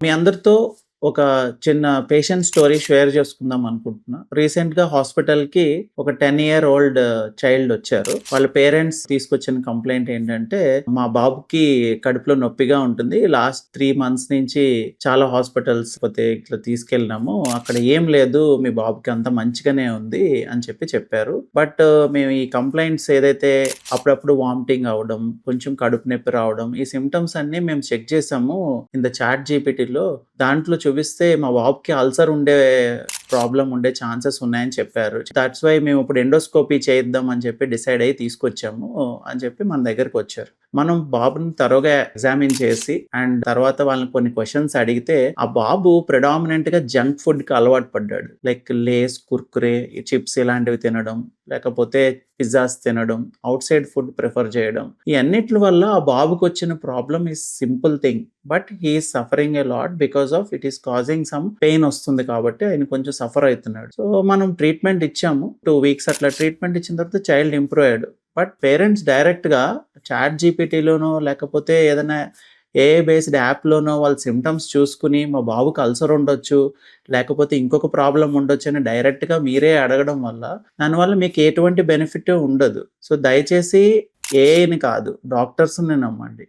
మీ అందరితో ఒక చిన్న పేషెంట్ స్టోరీ షేర్ చేసుకుందాం అనుకుంటున్నా. రీసెంట్‌గా హాస్పిటల్‌కి ఒక 10 ఇయర్ ఓల్డ్ చైల్డ్ వచ్చారు. వాళ్ళ పేరెంట్స్ తీసుకొచ్చిన కంప్లెయింట్ ఏంటంటే, "మా బాబుకి కడుపులో నొప్పిగా ఉంటుంది. లాస్ట్ 3 మంత్స్ నుంచి చాలా హాస్పిటల్స్ పోతే ఇట్లా తీసుకెళ్ళినాము. అక్కడ ఏం లేదు. మీ బాబుకి అంతా మంచిగానే ఉంది" అని చెప్పారు. బట్ మేము ఈ కంప్లెయింట్స్ ఏదైతే అప్పుడప్పుడు వామిటింగ్ అవ్వడం, కొంచెం కడుపు నొప్పి రావడం, ఈ సింప్టమ్స్ అన్నీ మేము చెక్ చేసాము ఇన్ ద చాట్ జీపీటీలో. దాంట్లో చూపిస్తే మా బాబుకి అల్సర్ ఉండే ప్రాబ్లమ్ ఉండే ఛాన్సెస్ ఉన్నాయని చెప్పారు. దట్స్ వై మేము ఇప్పుడు ఎండోస్కోపీ చేయిద్దాం అని చెప్పి డిసైడ్ అయ్యి తీసుకొచ్చాము అని చెప్పి మన దగ్గరకొచ్చారు. మనం బాబుని తరోగా ఎగ్జామిన్ చేసి అండ్ తర్వాత వాళ్ళని కొన్ని క్వెషన్స్ అడిగితే, ఆ బాబు ప్రెడామినెంట్‌గా జంక్ ఫుడ్‌కి అలవాటు పడ్డాడు. లైక్ లేస్, కుర్కురే, చిప్స్ ఇలాంటివి తినడం, లేకపోతే పిజ్జాస్ తినడం, ఔట్ సైడ్ ఫుడ్ ప్రిఫర్ చేయడం. ఈ అన్నిట్ల వల్ల ఆ బాబుకొచ్చిన problem is simple thing. But he is suffering a lot because of it is causing some pain వస్తుంది కాబట్టి ఆయన కొంచెం సఫర్ అవుతున్నాడు. సో మనం ట్రీట్మెంట్ ఇచ్చాము. 2 వీక్స్ అట్లా ట్రీట్మెంట్ ఇచ్చిన తర్వాత చైల్డ్ ఇంప్రూవ్ అయ్యాడు. బట్ పేరెంట్స్ డైరెక్ట్‌గా చాట్ జీపీటీలోనో లేకపోతే ఏదైనా ఏఐ బేస్డ్ యాప్‌లోనో వాళ్ళ సింప్టమ్స్ చూసుకొని మా బాబుకి అల్సర్ ఉండొచ్చు, లేకపోతే ఇంకొక ప్రాబ్లమ్ ఉండొచ్చు అని డైరెక్ట్‌గా మీరే అడగడం వల్ల దానివల్ల మీకు ఎటువంటి బెనిఫిట్ ఉండదు. సో దయచేసి ఏఐని కాదు డాక్టర్స్‌ని నమ్మండి.